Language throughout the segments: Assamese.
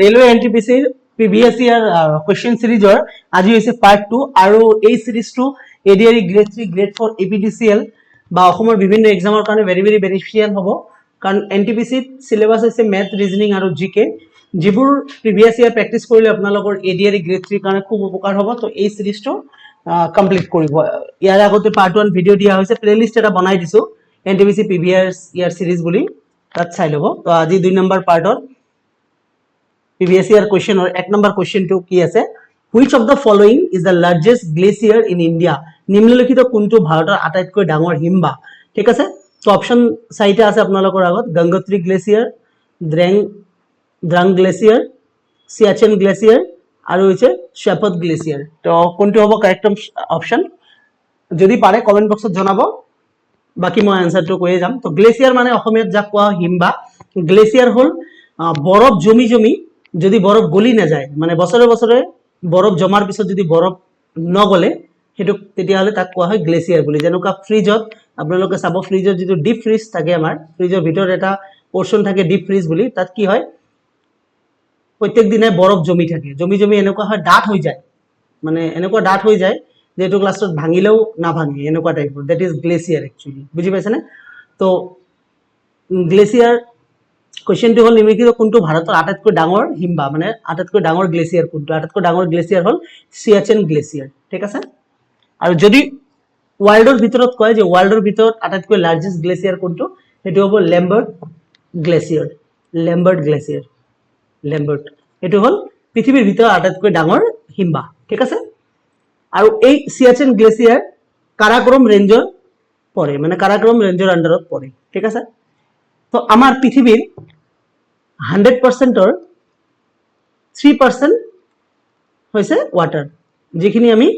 ৰেলৱে এনটিপিচিৰ প্ৰিভিয়াছ ইয়াৰ কুৱেশ্যন সিৰিজৰ আজি হৈছে পাৰ্ট 2 আৰু এই সিৰিজটো এডিআৰই গ্ৰেড 3 গ্ৰেড 4 এপিডিসিএল বা অসমৰ বিভিন্ন এক্সামৰ কাৰণে ভেৰি ভেৰি বেনিফিচিয়েল হ'ব কাৰণ এনটিপিচিত সিলেবাস হৈছে মেথ ৰিজনিং আৰু জিকে যিবোৰ প্ৰিভিয়াছ ইয়াৰ প্ৰেক্টিছ কৰিলে আপোনালোকৰ এডিআৰই গ্ৰেড 3 কাৰণে খুব উপকাৰ হ'ব তো এই সিৰিজটো কমপ্লিট কৰিব ইয়াৰ আগতে পাৰ্ট 1 ভিডিও দিয়া হৈছে প্লেলিষ্ট এটা বনাই দিছো এনটিপিচি প্ৰিভিয়াছ ইয়াৰ সিৰিজ বুলি তাত চাই ল'ব তো আজি 2 number পাৰ্টৰ previous year question or 1 number question to কি আছে which of the following is the largest glacier in India নিম্নলিখিত কোনটো ভাৰতৰ আটাইতকৈ ডাঙৰ হিমবাহ ঠিক আছে তো অপচন সাইটে আছে আপোনালোকৰ আগত Gangotri glacier Drang glacier Siachen glacier আৰু হৈছে শ্বেপত গ্লেচিয়াৰ তো কোনটো হ'ব কাৰেক্ট অপচন যদি পাৰে কমেন্ট বক্সত জনাব বাকি মই আনসাৰটো কৈয়ে যাম তো গ্লেচিয়াৰ মানে অসমীয়াত যাক কোৱা হিমবাহ গ্লেচিয়াৰ হল বৰফ জমি জমি যদি বরফ গলি না যায় মানে বছরে বছরে বরফ জমার পিছত যদি বরফ নগলে হেতু তেতিয়া হলে তাক কোৱা হয় গ্লেচিয়াৰ বুলি যেনেকুৱা ফ্ৰিজত আপোনালোকে চাব ফ্ৰিজত যদি ডিপ ফ্ৰিজ থাকে আমাৰ ফ্ৰিজৰ ভিতৰত এটা পোৰশন থাকে ডিপ ফ্ৰিজ বুলি তাত কি হয় প্ৰত্যেক দিনে বৰফ জমি থাকে জমি জমি এনেকুৱা হয় ডাঠ হৈ যায় মানে এনেকুৱা ডাঠ হৈ যায় যে এটো ক্লাছত ভাঙিলেও না ভাঙে এনেকুৱা টাইপৰ দ্যাট ইজ গ্লেচিয়াৰ একচুয়ালি বুজি পাইছে না তো গ্লেচিয়াৰ কোশ্চেনটো হল নিম্নলিখিত কোনটো ভাৰতৰ আটাইতকৈ ডাঙৰ হিমবাহ মানে আটাইতকৈ ডাঙৰ গ্লেচিয়াৰ কোনটো আটাইতকৈ ডাঙৰ গ্লেচিয়াৰ হল সিয়াচেন গ্লেচিয়াৰ ঠিক আছে আৰু যদি ওয়াৰ্ল্ডৰ ভিতৰত কয় যে ওয়াৰ্ল্ডৰ ভিতৰত আটাইতকৈ লাৰ্জেষ্ট গ্লেচিয়াৰ কোনটো হেতু হ'ব ল্যাম্বাৰ্ট গ্লেচিয়াৰ ল্যাম্বাৰ্ট এটো হল পৃথিৱীৰ ভিতৰত আটাইতকৈ ডাঙৰ হিমবাহ ঠিক আছে আৰু এই সিয়াচেন গ্লেচিয়াৰ কাৰাকোৰম ৰেঞ্জৰ পৰে মানে কাৰাকোৰম ৰেঞ্জৰ আন্ডাৰত পৰে ঠিক আছে তো আমাৰ পৃথিৱীৰ 100% or 3% হৈছে ওয়াটাৰ যেখিনি আমি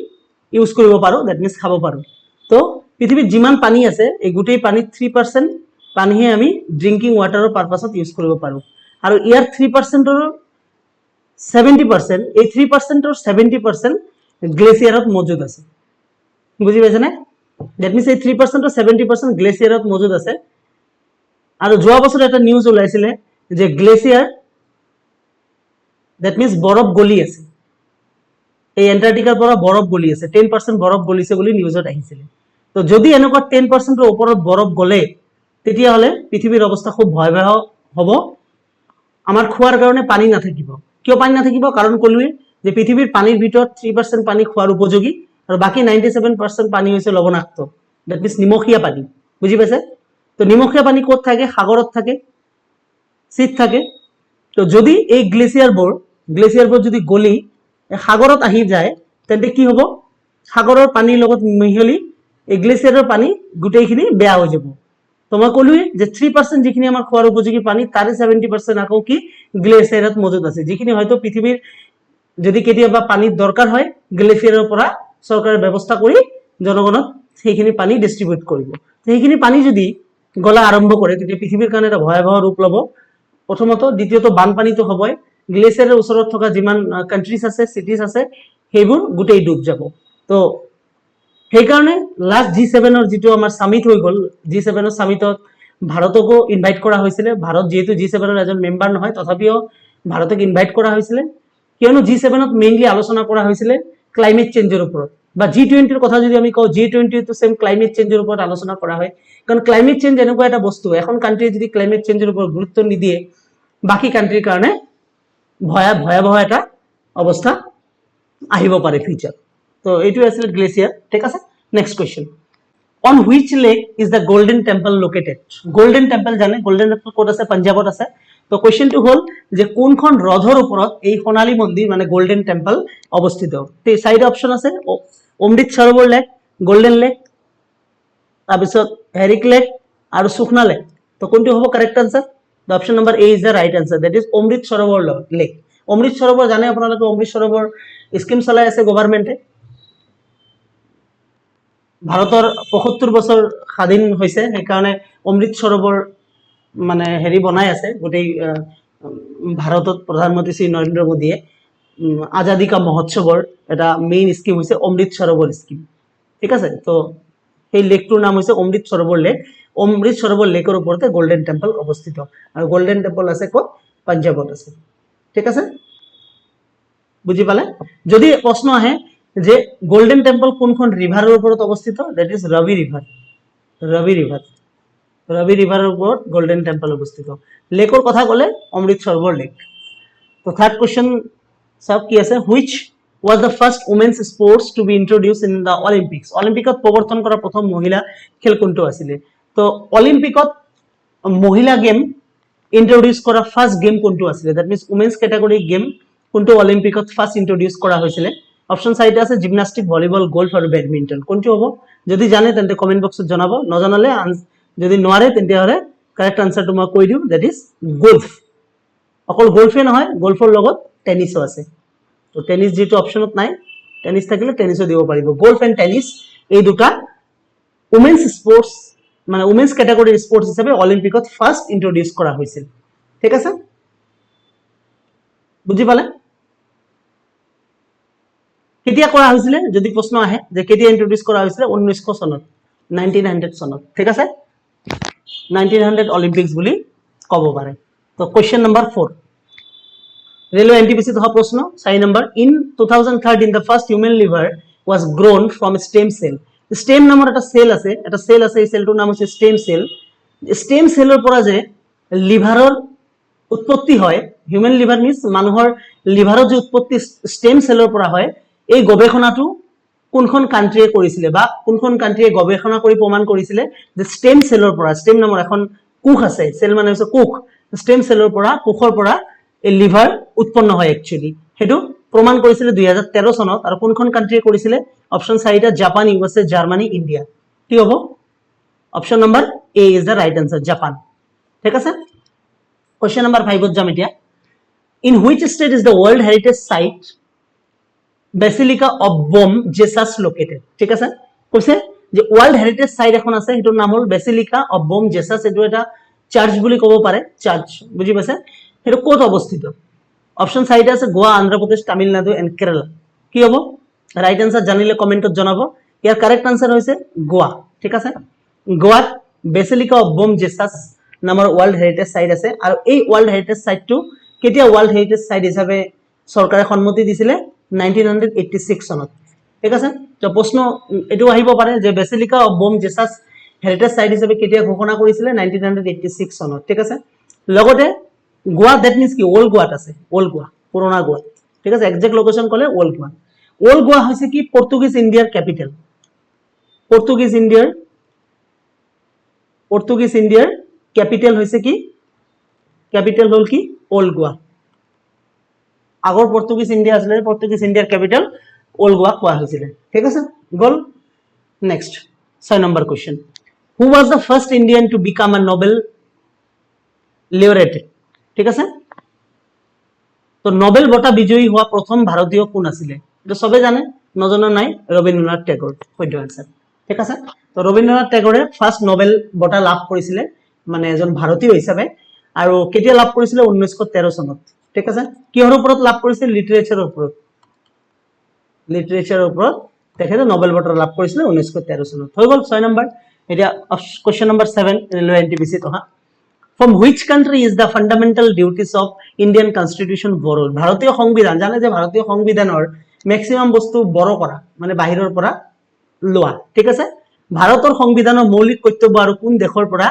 ইউজ কৰিব পাৰো দ্যাট মিন্স খাব পাৰো তো পৃথিৱীত যিমান পানী আছে এই গুটেই পানী 3% পানীহে আমি ড্ৰিংকিং ওয়াটাৰৰ পাৰপাছত ইউজ কৰিব পাৰো আৰু ইয়াৰ 3% or 70% এই 3% or 70% গ্লেচিয়াৰত মজুদ আছে বুজি পাইছে না দ্যাট মিন্স এই 3% or 70% গ্লেচিয়াৰত মজুদ আছে আৰু যোৱা বছৰ এটা নিউজ ওলাইছিল যে গ্লেচিয়াৰ দ্যাট মিন্স বৰফ গলি আছে এই এন্টাৰ্কটিকাৰ পৰা বৰফ গলি আছে 10% বৰফ গলিছে বুলি নিউজত আহিছিল তো যদি এনেকুৱা 10% ৰ ওপৰত বৰফ গলে তেতিয়া হলে পৃথিৱীৰ অৱস্থা খুব ভয়াবহ হ'ব আমাৰ খোৱাৰ কাৰণে পানী নাথাকিব কিয় পানী নাথাকিব কাৰণ কলুৱে যে পৃথিৱীৰ পানীৰ ভিতৰত 3% পানী খোৱাৰ উপযোগী আৰু বাকি 97% পানী হৈছে লবণাক্ত দ্যাট মিন্স নিমখীয়া পানী বুজি পাইছে তো নিমখীয়া পানী ক'ত থাকে সাগৰত থাকে শীত থাকে তো যদি এই গ্লেচিয়াৰবোৰ যদি গলি সাগৰত আহি যায় তেন্তে কি হ'ব সাগৰৰ পানীৰ লগত মিহলি এই গ্লেচিয়াৰৰ পানী গুটেইখিনি বেয়া হৈ যাব তো মই কলুৱে যে 3% যিখিনি আমাৰ খোৱাৰ উপযোগী পানী তাৰে 70% আকৌ কি গ্লেচিয়াৰত মজুদ আছে যিখিনি হয়তো পৃথিৱীৰ যদি কেতিয়াবা পানীৰ দৰকাৰ হয় গ্লেচিয়াৰৰ পৰা চৰকাৰে ব্যৱস্থা কৰি জনগণক সেইখিনি পানী ডিস্ট্ৰিবিউট কৰিব সেইখিনি পানী যদি গলা আৰম্ভ কৰে তেতিয়া পৃথিৱীৰ কাৰণে এটা ভয়াবহ ৰূপ ল'ব প্ৰথমত দ্বিতীয়ত বানপানীটো হ'বই গ্লেচিয়াৰৰ ওচৰত থকা যিমান কান্ট্ৰিজ আছে সিটিজ আছে সেইবোৰ গুটেই ডুব যাব তো সেই কাৰণে লাষ্ট G7 ৰ যেটো আমাৰ সামিট হৈ গল G7 ৰ সামিটত ভাৰতকো ইনভাইট কৰা হৈছিল ভাৰত যেহেতু G7 ৰ এজন মেম্বাৰ নহয় তথাপিও ভাৰতক ইনভাইট কৰা হৈছিল কিয়নো G7 ত মেইনলি আলোচনা কৰা হৈছিল ক্লাইমেট চেঞ্জৰ ওপৰত বা G20 ৰ কথা যদি আমি কও G20 তো সেম ক্লাইমেট চেঞ্জৰ ওপৰত আলোচনা কৰা হয় কাৰণ ক্লাইমেট চেঞ্জ এনেকুৱা এটা বস্তু এখন কান্ট্ৰি যদি ক্লাইমেট চেঞ্জৰ ওপৰত গুৰুত্ব নিদিয়ে বাকি কান্ট্ৰিৰ কাৰণে ভয়াবহ এটা অৱস্থা আহিব পাৰে ফিউচাৰ তো এইটো আছিল গ্লেচিয়াৰ ঠিক আছে next question on which lake is the golden temple located golden temple জানে গোল্ডেন টেম্পল ক'ত আছে পাঞ্জাবত আছে তো কোৱেশ্চনটো হল যে কোনখন হ্ৰদৰ ওপৰত এই সোণালী মন্দিৰ মানে গোল্ডেন টেম্পল অৱস্থিত তে চাৰিটা অপচন আছে অমৃত সৰোবৰ লেক গোল্ডেন লেক তাৰপিছত হেৰিক লেক আৰু সুখনা লেক তো কোনটো হ'ব correct answer the option number A is the right answer that is Amrit Sarovar lake Amrit Sarovar জানে আপোনালোকে অমৃত সৰোবৰ স্কিম চলাই আছে গভৰ্ণমেণ্টে ভাৰতৰ 75 বছৰ স্বাধীন হৈছে সেই কাৰণে অমৃত সৰোবৰ মানে হেৰি বনাই আছে গোটেই ভাৰতত প্ৰধানমন্ত্ৰী শ্ৰী নৰেন্দ্ৰ মোদীয়ে আজাদী কা মহোৎসৱৰ এটা মেইন স্কিম হৈছে অমৃত সৰোবৰ স্কিম ঠিক আছে তো এই লেকটোৰ নাম হৈছে অমৃত সৰোবৰ লেকৰ ওপৰতে গোল্ডেন টেম্পল অৱস্থিত আৰু গোল্ডেন টেম্পল আছে ক'ত পাঞ্জাবত আছে ঠিক আছে, বুজি পালে? যদি প্রশ্ন আহে যে গোল্ডেন টেম্পল কোনখন রিভারের উপর অবস্থিত, that is Rabi river. Rabi river, রবি রিভারের উপর গোল্ডেন টেম্পল অবস্থিত। লেকৰ কথা কলে অমৃত সৰোবৰ লেক। তো থার্ড কোশ্চেন সব কি আছে, which was the first women's sports two B introduce in the Olympics. অলিম্পিকত প্রবর্তন করা প্রথম মহিলা খেল কোনটো আছিলে? তো অলিম্পিকত মহিলা গেম ইন্ট্রোডিউস করা ফার্স্ট গেম কোনটো আছিলে? That means women's category game কোনটো অলিম্পিকত ফার্স্ট ইন্ট্রোডিউস করা হয়েছিল? অপশন চাৰিটা আছে, জিমনাস্টিক, ভলিবল, গল্ফ আৰু বেডমিন্টন। কোনটো হ'ব? যদি জানে তেন্তে কমেন্ট বক্সত জনাব, নজনালে যদি নোৱাৰে তেন্তে হলে কাৰেক্ট আনসাৰটো মই কৈ দিওঁ, দ্যাট ইজ গল্ফ। অকল গল্ফে নহয়, গল্ফৰ লগত টেনিসও আছে। তো টেনিস যেটো অপশনত নাই, টেনিস থাকিলে টেনিসও দিব পাৰিব। গল্ফ এন্ড টেনিস এই দুটা উমেন্স স্পোর্টস মানে উমেন্স ক্যাটাগরির স্পোর্টস হিসেবে অলিম্পিকত ফার্স্ট ইন্ট্রোডিউস করা হয়েছিল। ঠিক আছে, বুঝি পালে? কেতিয়া করা হয়েছিল যদি প্রশ্ন আহে যে কেতিয়া ইন্ট্রোডিউস করা হয়েছিল? 1900 সনত, 1900 সনত। ঠিক আছে, 1900 অলিম্পিক্স বুলি কব পারে। তো কোশ্চেন নাম্বার 4, রেলওয়ে এনটিপিসি হওয়া প্রশ্ন 4 number, in 2013 the first human liver was grown from stem cell. Stem নামৰ এটা সেল আছে, এই সেলটোৰ নাম হৈছে স্টেম সেল। স্টেম সেলৰ পৰা যে লিভাৰৰ উৎপত্তি হয়, হিউম্যান লিভাৰ মিন্স মানুহৰ লিভাৰৰ যে উৎপত্তি স্টেম সেলৰ পৰা হয়, এই গৱেষণাটো কোনখন কান্ট্ৰিয়ে কৰিছিলে বা কোনখন কান্ট্ৰিয়ে গৱেষণা কৰি প্ৰমাণ কৰিছিলে যে স্টেম সেলৰ পৰা, স্টেম নামৰ এখন কোষ আছে, সেল মানে হৈছে কোষ, স্টেম সেলৰ পৰা, কোষৰ পৰা এই লিভাৰ উৎপন্ন হয় একচুয়ালি। সেইটো প্রমাণ করেছিল 2013 সনত। আর কোনখন কান্ট্রিয়ে করেছিল? অপশন 4টা, জাপান, ইউএসএ, জার্মানি, ইন্ডিয়া। কি হবো? Option number A is the right answer, Japan. ঠিক আছে, কোশ্চেন নাম্বার 5 যাম এতিয়া। In which state is the world heritage site Basilica of Bom Jesus located? ঠিক আছে, কৈছে যে ওয়ার্ল্ড হেরিটেজ সাইট এখন আছে, সেটোৰ নাম হল বেসিলিকা অফ বম জেসাস। এটো এটা চাৰ্চ বুলি কব পাৰে, চার্চ, বুঝি পাইছে? সেটো ক'ত অবস্থিত? অপশন 4টা আছে, গোয়া, অন্ধ্রপ্রদেশ, তামিলনাডু এন্ড কেরালা। কি হবো? রাইট আনসার জানিলে কমেন্টত জনাবো। ইয়ার কারেক্ট আনসার হয়েছে গোয়া। ঠিক আছে, গোয়াত বেসিলিকা অফ বম জেসাস নামৰ ওয়ার্ল্ড হেরিটেজ সাইট আছে। আর এই ওয়ার্ল্ড হেরিটেজ সাইটটো কেতিয়া ওয়ার্ল্ড হেরিটেজ সাইট হিসাবে সরকারে সন্মতি দিছিলে? 1986 সনত। ঠিক আছে, তো প্রশ্ন এটো আহিব পারে যে basilica of Bom Jesus heritage site হিসাবে কেতিয়া ঘোষণা কৰিছিলে? 1986 সনত। ঠিক আছে, লগতে গোয়া দ্যাট মিন্স কি ওল্ড গোয়াত আছে, ওল্ড গোয়া, পুরোনা গোয়া। ঠিক আছে, এক্সাক্ট লোকেশন কলে ওল্ড গোয়া। ওল্ড গোয়া হয়েছে কি পর্তুগিজ ইন্ডিয়ার ক্যাপিটাল। পর্তুগিজ ইন্ডিয়ার ক্যাপিটাল হয়েছে কি? ক্যাপিটাল হল কি? ওল্ড গোয়া। আগৰ পর্তুগিজ ইন্ডিয়া আসলে, পর্তুগিজ ইন্ডিয়ার ক্যাপিটাল ওল্ড গোয়া কোয়া হয়েছিল। ঠিক আছে, গল। Next 6 number question, who was the first Indian to become a Nobel laureate? ঠিক আছে, তো নোবেল বঁটা বিজয়ী হওয়া প্রথম ভারতীয় কোন আছিলে? এটা সবে জানে, নজনা নাই, রবীন্দ্রনাথ টেগোর। সত্য আনসার। ঠিক আছে, তো রবীন্দ্রনাথ টেগোরে ফার্স্ট নোবেল বঁটা লাভ কৰিছিলে মানে এজন ভাৰতীয় হিসাবে। আৰু কেতিয়া লাভ কৰিছিলে? 1913 সনত। ঠিক আছে, কিহৰ ওপৰত লাভ কৰিছিল? লিটাৰেচাৰৰ ওপৰত। লিটাৰেচাৰৰ ওপৰত তেখেতে নোবেল বঁটা লাভ কৰিছিলে 1913 সনত। হৈ গল 6 নম্বৰ। এতিয়া কোশ্চেন নম্বৰ 7 ৰেলৱে এনটিপিসি অহা, from which country is the fundamental duties of Indian constitution borrowed? ভারতীয় সংবিধান, জানে যে ভারতীয় সংবিধানৰ ম্যাক্সিমাম বস্তু বড় কৰা মানে বাহিৰৰ পৰা লোৱা। ঠিক আছে, ভাৰতৰ সংবিধানৰ মৌলিক কৰ্তব্য আৰু কোন দেশৰ পৰা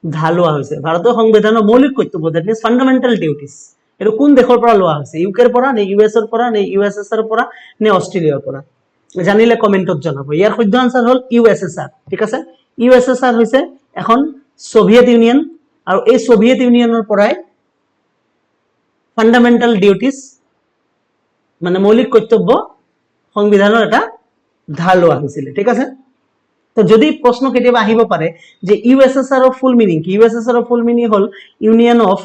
ধাৰ লোৱা হৈছে? ভাৰতীয় সংবিধানৰ মৌলিক কৰ্তব্য, দ্যাট মিন্স ফান্ডামেন্টাল ডিউটিজ, এটো কোন দেশৰ পৰা লোৱা হৈছে? ইউকেৰ পৰা নে ইউএছৰ পৰা নে ইউএছএছৰ পৰা নে অস্ট্ৰেলিয়াৰ পৰা? জানিলে কমেন্টত জনাব। ইয়াৰ শুদ্ধ আনসার হল ইউএছএছআর। ঠিক আছে, ইউএছএছআর হৈছে এখন সোভিয়েত ইউনিয়ন, আর এই সোভিয়েত ইউনিয়নের পরাই ফান্ডামেন্টাল ডিউটিজ মানে মৌলিক কর্তব্য সংবিধানের এটা ধার লোৱা হৈছিল। ঠিক আছে, তো যদি প্রশ্ন কেতিয়াবা আহিব পারে যে ইউএসএসআর এর ফুল মিনিং কি? ইউএসএসআর এর full meaning hall union of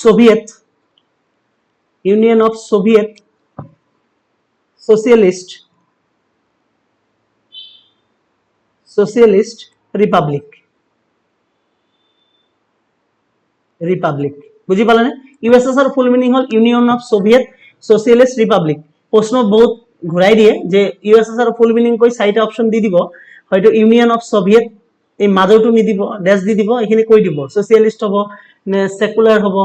Soviet socialist Republic. বুঝি পালে না? USSR full meaning hall union of Soviet socialist Republic. প্রশ্ন বহুত ঘুরাই দিয়ে যে ইউএসএসআর ফুল মিনিং কৈ 4টা অপশন দি দিব, হয়তো ইউনিয়ন অফ সোভিয়েত এই মাজৰটো নি দিব, ড্যাশ দি দিব, এখানে কৈ দিব সোশিয়ালিস্ট হব নে সেকুলার হব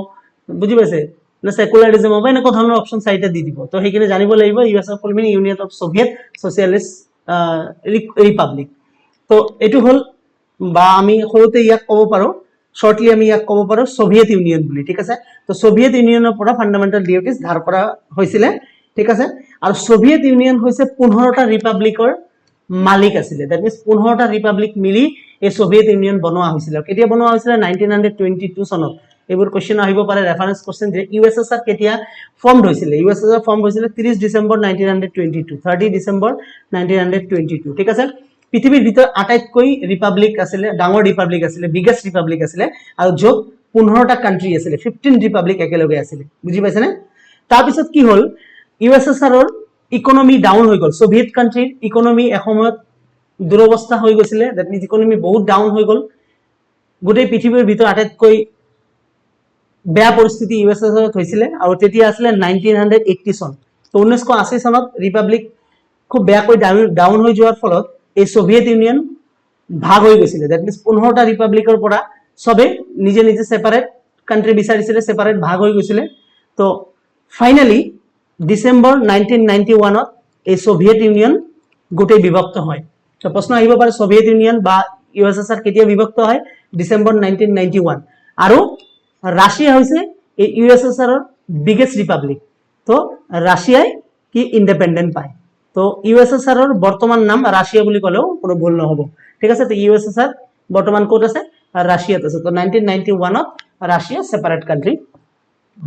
বুজি পাইছে না সেকুলাৰিজম হ'ব এনেকুৱা ধৰণৰ অপচন চাৰিটা দি দিব তো সেইখিনি জানিব লাগিব ইউএছএৰ full meaning union of Soviet socialist republic তো এইটো হল বা আমি সৰুতে ইয়াক ক'ব পাৰো শৰ্টলি আমি ইয়াক ক'ব পাৰো সোভিয়েট ইউনিয়ন বুলি ঠিক আছে তো সোভিয়েট ইউনিয়নৰ পৰা ফান্ডামেন্টাল ডিউটিজ ধাৰ কৰা হৈছিলে ঠিক আছে আৰু সোভিয়েট ইউনিয়ন হৈছে 15টা ৰিপাব্লিকৰ মালিক আছিলে দ্যাট মিন্স 15টা ৰিপাব্লিক মিলি এই সোভিয়েট ইউনিয়ন বনোৱা হৈছিল কেতিয়া বনোৱা হৈছিল 1922 চনত এবোৰ কোশ্চেন আহিব পাৰে ৰেফাৰেন্স কোশ্চেন যে ইউএসএসআৰ কেতিয়া ফৰ্মড হৈছিল ইউএসএসআৰ ফৰ্ম হৈছিল 30 ডিসেম্বৰ 1922 30 ডিসেম্বৰ 1922 ঠিক আছে পৃথিৱীৰ ভিতৰত আটাইতকৈ ৰিপাব্লিক আছিল ডাঙৰ ৰিপাব্লিক আছিল বিগেষ্ট ৰিপাব্লিক আছিল আৰু য'ত 15টা কান্ট্ৰি আছিল 15 ৰিপাব্লিক একেলগে আছিল বুজি পাইছানে তাৰ পিছত কি হল ইউএসএসআৰৰ ইকোনমি ডাউন হৈ গল সোভিয়েট কান্ট্ৰিৰ ইকোনমি এসময়ত দুৰৱস্থা হৈ গৈছিল দ্যাট মিন্স ইকোনমি বহুত ডাউন হৈ গল গোটেই পৃথিৱীৰ ভিতৰত আটাইতকৈ বেয়া পৰিস্থিতি ইউএসএসআৰত হৈছিল আৰু তেতিয়া আছিল 1980 চন তো 1980 চনত ৰিপাব্লিক খুব বেয়াকৈ ডাউন হৈ যোৱাৰ ফলত এই সোভিয়েট ইউনিয়ন ভাগ হৈ গৈছিল দ্যাট মিন্স 15টা ৰিপাব্লিকৰ পৰা সবে নিজে নিজে সেপাৰেট কান্ট্ৰি বিচাৰিছিল সেপাৰেট ভাগ হৈ গৈছিল তো ফাইনালি ডিসেম্বৰ 1991 ত এই সোভিয়েট ইউনিয়ন গোটেই বিভক্ত হয় তো প্ৰশ্ন আহিব পাৰে সোভিয়েট ইউনিয়ন বা ইউএসএসআৰ কেতিয়া বিভক্ত হয় ডিসেম্বৰ 1991 আৰু ৰাশিয়া হৈছে এই ইউএসএসআৰৰ বিগেষ্ট ৰিপাব্লিক তো ৰাশিয়াই কি ইন্ডিপেন্ডেন্ট পায় তো ইউএসএসআৰৰ বৰ্তমান নাম রাশিয়া বুলি ক'লেও কোনো ভুল নহব ঠিক আছে তো ইউএসএসআর বৰ্তমান ক'ত আছে ৰাশিয়াত আছে তো 1991 ত ৰাশিয়া সেপাৰেট কান্ট্ৰি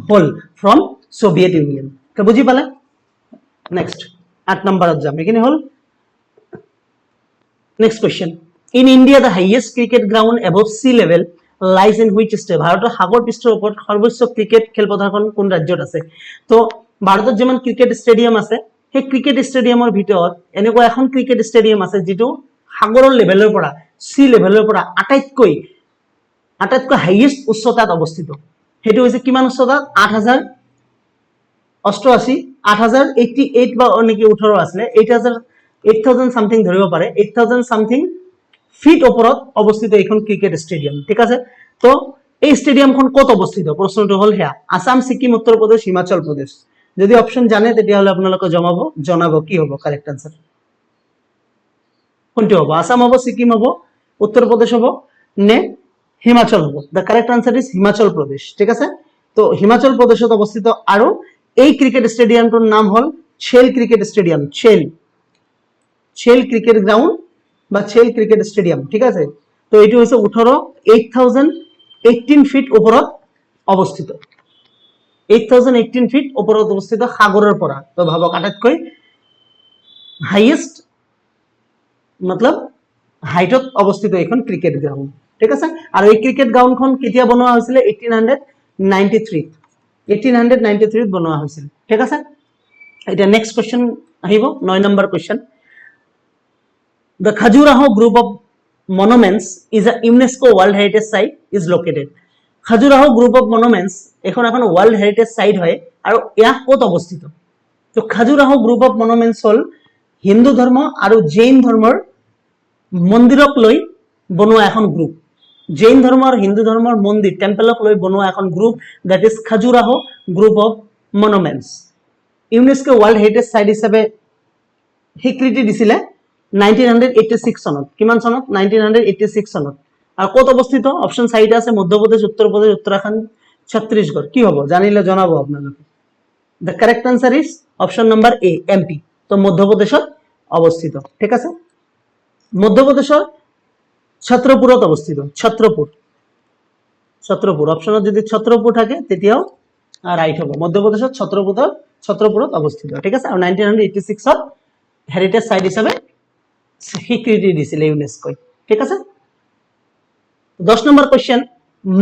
হল ফ্ৰম সোভিয়েট ইউনিয়ন তো বুজি পালে নেক্সট 8 নম্বৰত যাম এখিনি হল next question in India the highest cricket ground above sea level lies in which state ভাৰতৰ সাগৰ পৃষ্ঠৰ ওপৰত সৰ্বোচ্চ ক্ৰিকেট খেলপথাৰখন কোন ৰাজ্যত আছে তো ভাৰতত যেমন ক্ৰিকেট ষ্টেডিয়াম আছে সেই ক্ৰিকেট ষ্টেডিয়ামৰ ভিতৰত এনেকুৱা এখন ক্ৰিকেট ষ্টেডিয়াম আছে যেটো সাগৰৰ লেভেলৰ পৰা সি লেভেলৰ পৰা আটাইতকৈ হাইয়েস্ট উচ্চতাত অৱস্থিত হেতু হৈছে কিমান উচ্চতাত 8088 8088 বা নেকি 18 আছিল 8000 সামথিং ধৰিব পাৰে 8000 সামথিং ফিট ওপৰত অৱস্থিত এখন ক্ৰিকেট ষ্টেডিয়াম ঠিক আছে তো এই ষ্টেডিয়ামখন কত অৱস্থিত প্ৰশ্নটো হল হেয়া আসাম সিকিম উত্তৰ প্ৰদেশ হিমাচল প্ৰদেশ যদি অপচন জানে তেতিয়া হলে আপোনালোকে জনাব কি হ'ব কাৰেক্ট আনসাৰ কোনটো হ'ব আসাম হ'ব সিকিম হ'ব উত্তৰ প্ৰদেশ হ'ব নে হিমাচল হ'ব the correct answer is Himachal Pradesh ঠিক আছে তো হিমাচল প্ৰদেশত অৱস্থিত আৰু এই ক্ৰিকেট ষ্টেডিয়ামটোৰ নাম হল Chail cricket stadium Chail cricket ground বা ছেল ক্ৰিকেট স্টেডিয়াম ঠিক আছে তো এটি হচ্ছে 8018 ফিট ওপৰত অৱস্থিত 8018 ফিট ওপৰত অৱস্থিত সাগৰৰ পৰা তো ভাবক আটাইতকৈ হাইয়েস্ট मतलब হাইটত অৱস্থিত এখন ক্ৰিকেট গ্ৰাউণ্ড ঠিক আছে আৰু এই ক্ৰিকেট গ্ৰাউণ্ডখন কেতিয়া বনোৱা হৈছিল 1893 ত বনোৱা হৈছিল ঠিক আছে এটা নেক্সট কোশ্চেন আহিব 9 number question The Khajuraho group of monuments is a UNESCO World Heritage Site is located. Khajuraho group of monuments এখন World Heritage Site হয় আৰু ইয়া কত অৱস্থিত তো Khajuraho group of monuments হল হিন্দু ধৰ্ম আৰু জৈন ধৰ্মৰ মন্দিৰক লৈ বনোৱা এখন গ্ৰুপ জৈন ধৰ্ম আৰু হিন্দু ধৰ্মৰ মন্দিৰ টেম্পলক লৈ বনোৱা এখন group that is Khajuraho group of monuments UNESCO World Heritage Site হিচাপে স্বীকৃতি দিছিলে 1986 চনত কিমান চনত 1986 চনত আৰু কত অৱস্থিত অপচন চাৰিটা আছে মধ্যপ্ৰদেশ উত্তৰ প্ৰদেশ উত্তৰাখণ্ড ছত্তীশগড় কি হ'ব জানিলে জনাব আপোনালোকে the correct answer is option number A MP তো মধ্যপ্ৰদেশত অৱস্থিত ঠিক আছে মধ্যপ্ৰদেশৰ ছত্ৰপুৰত অৱস্থিত ছত্ৰপুৰ অপশনত যদি ছত্ৰপুৰ থাকে তেতিয়াও ৰাইট হ'ব মধ্যপ্ৰদেশত ছত্ৰপুৰত অৱস্থিত ঠিক আছে আৰু 1986 ত হেৰিটেজ সাইট হিচাপে স্বীকৃতি দিছিল ইউনেস্কো ঠিক আছে 10 নম্বৰ কোশ্চেন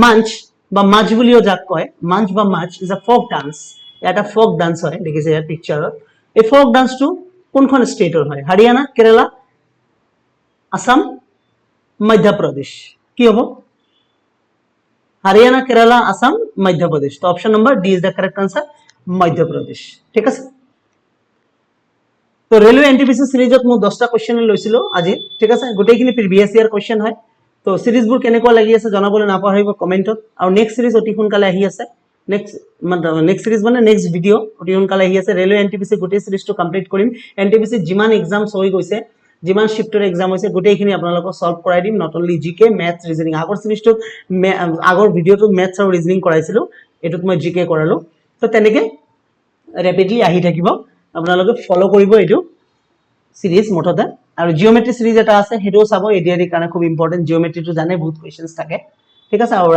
মাঞ্চ বা মাছ বুলিও যাক কয় মাঞ্চ বা মাছ ইজ আ ফোক ডান্স এটা ফোক ডান্স হয় দেখিছে ইয়াৰ পিকচাৰত এই ফোক ডান্সটো কোনখন ষ্টেটৰ হয় হাৰিয়ানা কেৰালা আসাম মধ্যপ্ৰদেশ কি হ'ব হাৰিয়ানা কেৰালা আসাম মধ্যপ্ৰদেশ তো option number D is the correct answer Madhya Pradesh ঠিক আছে তো ৰেলওয়ে এনটিপিসি সিৰিজত মই 10টা কোশ্চেন লৈছিলো আজি ঠিক আছে গোটেইখিনি প্ৰিভিয়াস ইয়াৰ কোশ্চেন হয় তো সিৰিজবোৰ কেনেকুৱা লাগি আছে জনাবলৈ নাপাহৰিব কমেন্টত আৰু নেক্সট সিৰিজ অতি সোনকালে আহি আছে নেক্সট সিৰিজ মানে নেক্সট ভিডিঅ' অতি সোনকালে আহি আছে ৰেলৱে এনটিপিচি গোটেই সিৰিজটো কমপ্লিট কৰিম এনটিপিচি যিমান এক্সামছ হৈ গৈছে যিমান শিফটৰ এক্সাম হৈছে গোটেইখিনি আপোনালোকক সলভ কৰাই দিম নট অনলি জিকে মেথছ ৰিজনিং আগৰ সিৰিজটোত আগৰ ভিডিঅ'টোত মেথছ আৰু ৰিজনিং কৰাইছিলো এটোত মই জিকে কৰালো তো তেনেকে ৰেপিডলি আহি থাকিব আপোনালোকে ফলো কৰিব এটো সিৰিজ মুঠতে আৰু জিওমেট্ৰি সিৰিজ এটা আছে হেটো চাব এডিআৰই কাৰণে খুব ইম্পৰ্টেন্ট জিওমেট্ৰিটো জানে বহুত কোৱেশ্চনছ থাকে ঠিক আছে আৰু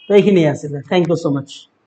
তো এইখিনি আছিল থ্যাংক ইউ সো মাচ